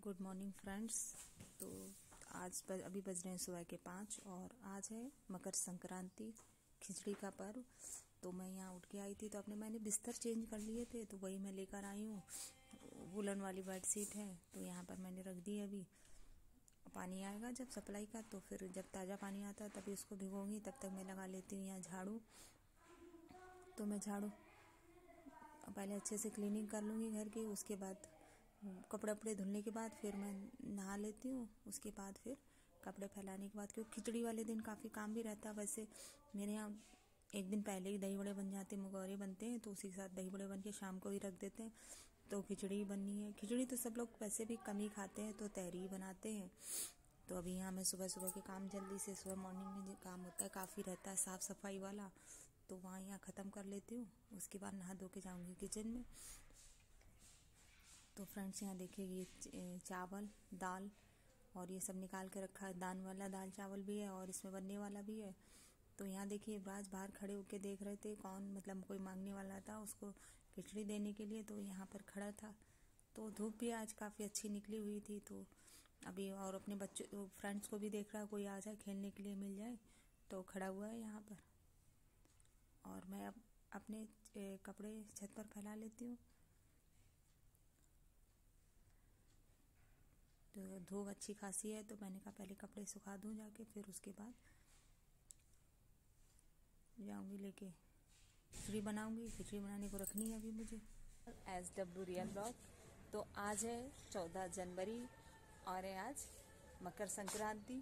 Good morning friends. तो अभी बज रहे हैं सुबह के 5 और आज है मकर संक्रांति, खिचड़ी का पर्व। तो मैं यहाँ उठ के आई थी तो मैंने बिस्तर चेंज कर लिए थे, तो वही मैं लेकर आई हूँ। वुलन वाली बेडशीट है तो यहाँ पर मैंने रख दी। अभी पानी आएगा जब सप्लाई का, तो फिर जब ताज़ा पानी आता है तभी उसको भिगोंगी। तब तक मैं लगा लेती हूँ यहाँ झाड़ू। तो मैं झाड़ू पहले अच्छे से क्लीनिंग कर लूँगी घर की, उसके बाद कपड़े वपड़े धुलने के बाद फिर मैं नहा लेती हूँ। उसके बाद फिर कपड़े फैलाने के बाद, क्योंकि खिचड़ी वाले दिन काफ़ी काम भी रहता है। वैसे मेरे यहाँ एक दिन पहले ही दही बड़े बन जाते हैं, मुगौरे बनते हैं, तो उसी के साथ दही बड़े बन के शाम को ही रख देते हैं। तो खिचड़ी बननी है। खिचड़ी तो सब लोग वैसे भी कम ही खाते हैं, तो तहरी बनाते हैं। तो अभी यहाँ मैं सुबह सुबह के काम जल्दी से, सुबह मॉर्निंग में जो काम होता है काफ़ी रहता है साफ़ सफाई वाला, तो वहाँ यहाँ ख़त्म कर लेती हूँ। उसके बाद नहा धो के जाऊँगी किचन में। तो फ्रेंड्स यहाँ देखिए, ये चावल दाल और ये सब निकाल के रखा है। दान वाला दाल चावल भी है और इसमें बनने वाला भी है। तो यहाँ देखिए, राज बाहर खड़े होके देख रहे थे, कौन मतलब कोई मांगने वाला था उसको खिचड़ी देने के लिए, तो यहाँ पर खड़ा था। तो धूप भी आज काफ़ी अच्छी निकली हुई थी। तो अभी और अपने बच्चों फ्रेंड्स को भी देख रहा, कोई आ जाए खेलने के लिए मिल जाए, तो खड़ा हुआ है यहाँ पर। और मैं अब अपने कपड़े छत पर फैला लेती हूँ। तो धूप अच्छी खासी है, तो मैंने कहा पहले कपड़े सुखा दूं जाके, फिर उसके बाद जाऊंगी लेके खिचड़ी बनाऊंगी। खिचड़ी बनाने को रखनी है अभी मुझे। SW real blog. तो आज है 14 जनवरी और है आज मकर संक्रांति।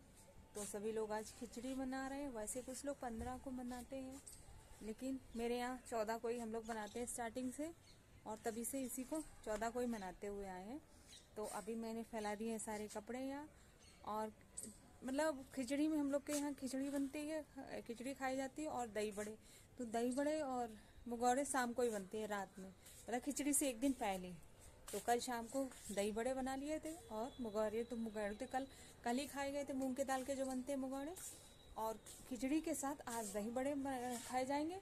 तो सभी लोग आज खिचड़ी बना रहे हैं। वैसे कुछ लोग 15 को मनाते हैं, लेकिन मेरे यहाँ 14 को ही हम लोग बनाते हैं स्टार्टिंग से, और तभी से इसी को 14 को ही मनाते हुए आए हैं। तो अभी मैंने फैला दिए हैं सारे कपड़े यहाँ। और मतलब खिचड़ी में हम लोग के यहाँ खिचड़ी बनती है, खिचड़ी खाई जाती है और दही बड़े। तो दही बड़े और मुगौड़े शाम को ही बनते हैं, रात में, मतलब खिचड़ी से एक दिन पहले। तो कल शाम को दही बड़े बना लिए थे, और मुगौड़े तो कल ही खाए गए थे, मूंग के दाल के जो बनते हैं मुगौड़े। और खिचड़ी के साथ आज दही बड़े खाए जाएंगे।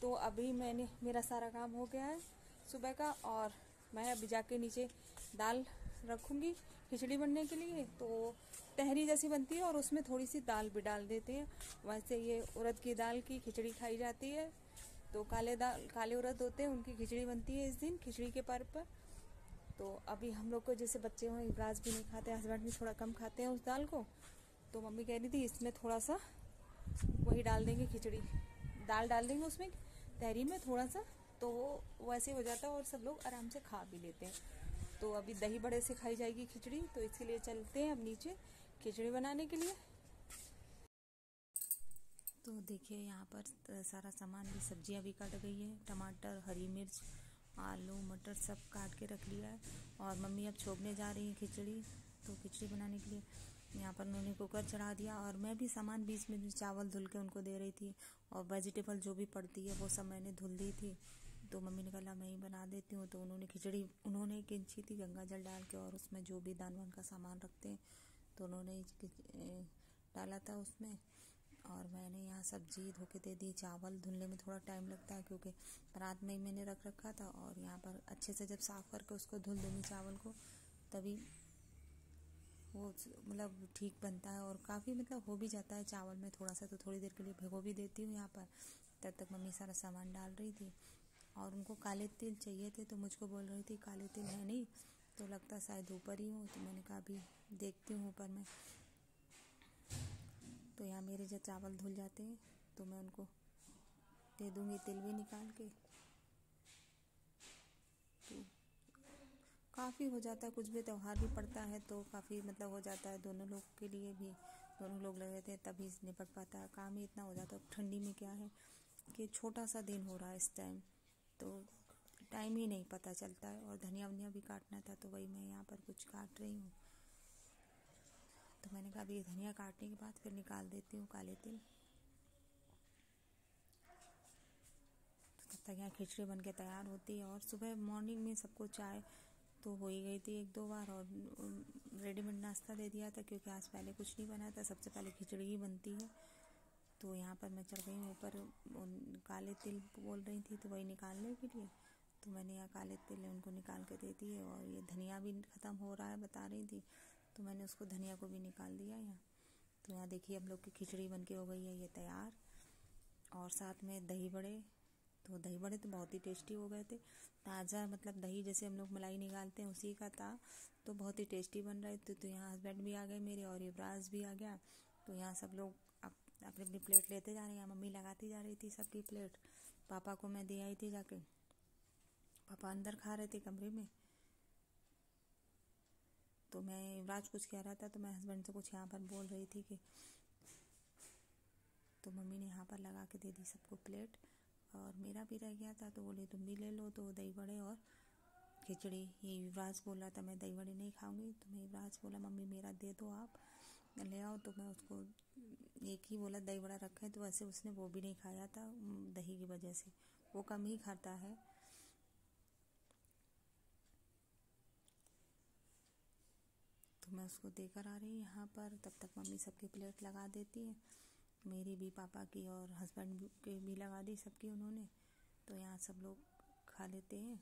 तो अभी मेरा सारा काम हो गया है सुबह का, और मैं अभी जाके नीचे दाल रखूंगी खिचड़ी बनने के लिए। तो तहरी जैसी बनती है और उसमें थोड़ी सी दाल भी डाल देते हैं। वैसे ये उड़द की दाल की खिचड़ी खाई जाती है। तो काले उड़द होते हैं, उनकी खिचड़ी बनती है इस दिन, खिचड़ी के पर्व पर। तो अभी हम लोग को जैसे बच्चे हैं, राज भी नहीं खाते, हस्बैंड भी थोड़ा कम खाते हैं उस दाल को। तो मम्मी कह रही थी इसमें थोड़ा सा वही डाल देंगे, खिचड़ी दाल डाल देंगे उसमें तहरी में थोड़ा सा, तो वो वैसे हो जाता है और सब लोग आराम से खा भी लेते हैं। तो अभी दही बड़े से खाई जाएगी खिचड़ी, तो इसके लिए चलते हैं अब नीचे खिचड़ी बनाने के लिए। तो देखिए यहाँ पर सारा सामान भी, सब्जियां भी काट गई है, टमाटर, हरी मिर्च, आलू, मटर सब काट के रख लिया है। और मम्मी अब छोकने जा रही है खिचड़ी। तो खिचड़ी बनाने के लिए यहाँ पर उन्होंने कुकर चढ़ा दिया, और मैं भी सामान बीच में चावल धुल के उनको दे रही थी, और वेजिटेबल जो भी पड़ती है वो सब मैंने धुल दी थी। तो मम्मी ने कहा मैं ही बना देती हूँ। तो उन्होंने किंची थी गंगा जल डाल के, और उसमें जो भी दान वान का सामान रखते हैं तो उन्होंने डाला था उसमें। और मैंने यहाँ सब्जी धो के दे दी। चावल धुलने में थोड़ा टाइम लगता है, क्योंकि रात में ही मैंने रख रखा था, और यहाँ पर अच्छे से जब साफ़ करके उसको धुल दूँगी चावल को, तभी वो मतलब ठीक बनता है। और काफ़ी मतलब हो भी जाता है चावल में थोड़ा सा, तो थोड़ी देर के लिए भिगो भी देती हूँ यहाँ पर। तब तक मम्मी सारा सामान डाल रही थी, और उनको काले तिल चाहिए थे, तो मुझको बोल रही थी काले तिल है नहीं, तो लगता शायद ऊपर ही हूँ। तो मैंने कहा अभी देखती हूँ ऊपर में। तो यहाँ मेरे जब चावल धुल जाते हैं तो मैं उनको दे दूँगी तिल भी निकाल के। तो काफ़ी हो जाता है, कुछ भी त्यौहार भी पड़ता है तो काफ़ी मतलब हो जाता है दोनों लोग के लिए भी। दोनों लोग लगे थे तभी निपट पाता है, काम ही इतना हो जाता है। ठंडी में क्या है कि छोटा सा दिन हो रहा है इस टाइम, तो टाइम ही नहीं पता चलता है। और धनिया वनिया भी काटना था, तो वही मैं यहाँ पर कुछ काट रही हूँ। तो मैंने कहा अभी धनिया काटने के बाद फिर निकाल देती हूँ काले तिल। तो तब तक यहाँ खिचड़ी बन के तैयार होती है। और सुबह मॉर्निंग में सबको चाय तो हो ही गई थी 1-2 बार, और रेडीमेड नाश्ता दे दिया था, क्योंकि आज पहले कुछ नहीं बना था, सबसे पहले खिचड़ी ही बनती है। तो यहाँ पर मैं चढ़ गई ऊपर, काले तिल बोल रही थी तो वही निकालने के लिए। तो मैंने यहाँ काले तिल उनको निकाल के दे दिए, और ये धनिया भी ख़त्म हो रहा है बता रही थी, तो मैंने उसको धनिया को भी निकाल दिया यहाँ। तो यहाँ देखिए हम लोग की खिचड़ी बनके हो गई है ये तैयार, और साथ में दही बड़े। तो दही बड़े तो बहुत ही टेस्टी हो गए थे, ताज़ा मतलब दही जैसे हम लोग मलाई निकालते हैं उसी का था, तो बहुत ही टेस्टी बन रहे थे। तो यहाँ हस्बैंड भी आ गए मेरे, और युवराज भी आ गया। तो यहाँ सब लोग अपनी अपनी प्लेट लेते जा रहे हैं। मम्मी लगाती जा रही थी सबकी प्लेट, पापा को मैं दे आई थी जाके। पापा अंदर खा रहे थे कमरे में, तो मैं युवराज कुछ कह रहा था, तो मैं हस्बैंड से कुछ यहाँ पर बोल रही थी कि, तो मम्मी ने यहाँ पर लगा के दे दी सबको प्लेट, और मेरा भी रह गया था तो बोले तुम भी ले लो। तो दही बड़े और खिचड़ी, ये युवराज बोल रहा था मैं दही बड़े नहीं खाऊंगी, तो मैं युवराज बोला मम्मी मेरा दे दो आप ले आओ। तो मैं उसको एक ही बोला दही बड़ा रखे, तो वैसे उसने वो भी नहीं खाया था दही की वजह से, वो कम ही खाता है। तो मैं उसको देकर आ रही यहाँ पर, तब तक मम्मी सबकी प्लेट लगा देती है, मेरी भी पापा की और हस्बैंड की भी लगा दी सबकी उन्होंने। तो यहाँ सब लोग खा लेते हैं।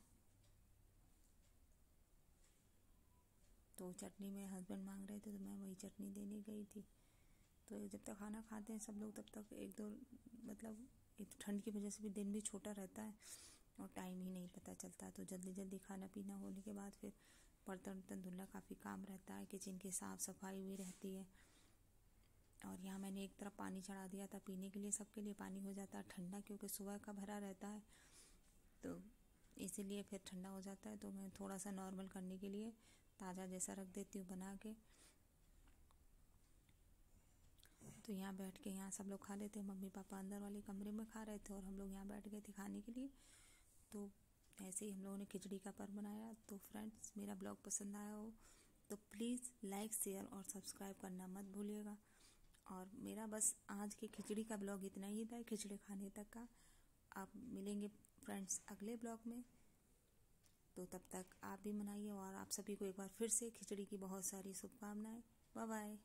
तो चटनी में हस्बैंड मांग रहे थे, तो मैं वही चटनी देने गई थी। तो जब तक खाना खाते हैं सब लोग, तब तक एक दो मतलब एक ठंड की वजह से भी दिन भी छोटा रहता है और टाइम ही नहीं पता चलता। तो जल्दी जल्दी खाना पीना होने के बाद फिर बर्तन वर्तन धुलना काफ़ी काम रहता है, किचन की साफ़ सफाई भी रहती है। और यहाँ मैंने एक तरफ पानी चढ़ा दिया था पीने के लिए, सबके लिए पानी हो जाता है ठंडा, क्योंकि सुबह का भरा रहता है तो इसीलिए फिर ठंडा हो जाता है। तो मैं थोड़ा सा नॉर्मल करने के लिए ताज़ा जैसा रख देती हूँ बना के। तो यहाँ बैठ के यहाँ सब लोग खा लेते हैं, मम्मी पापा अंदर वाले कमरे में खा रहे थे और हम लोग यहाँ बैठ गए थे खाने के लिए। तो ऐसे ही हम लोगों ने खिचड़ी का पर्व बनाया। तो फ्रेंड्स मेरा ब्लॉग पसंद आया हो तो प्लीज़ लाइक शेयर और सब्सक्राइब करना मत भूलिएगा। और मेरा बस आज के खिचड़ी का ब्लॉग इतना ही था, खिचड़ी खाने तक का। आप मिलेंगे फ्रेंड्स अगले ब्लॉग में, तो तब तक आप भी मनाइए, और आप सभी को एक बार फिर से खिचड़ी की बहुत सारी शुभकामनाएं। Bye bye.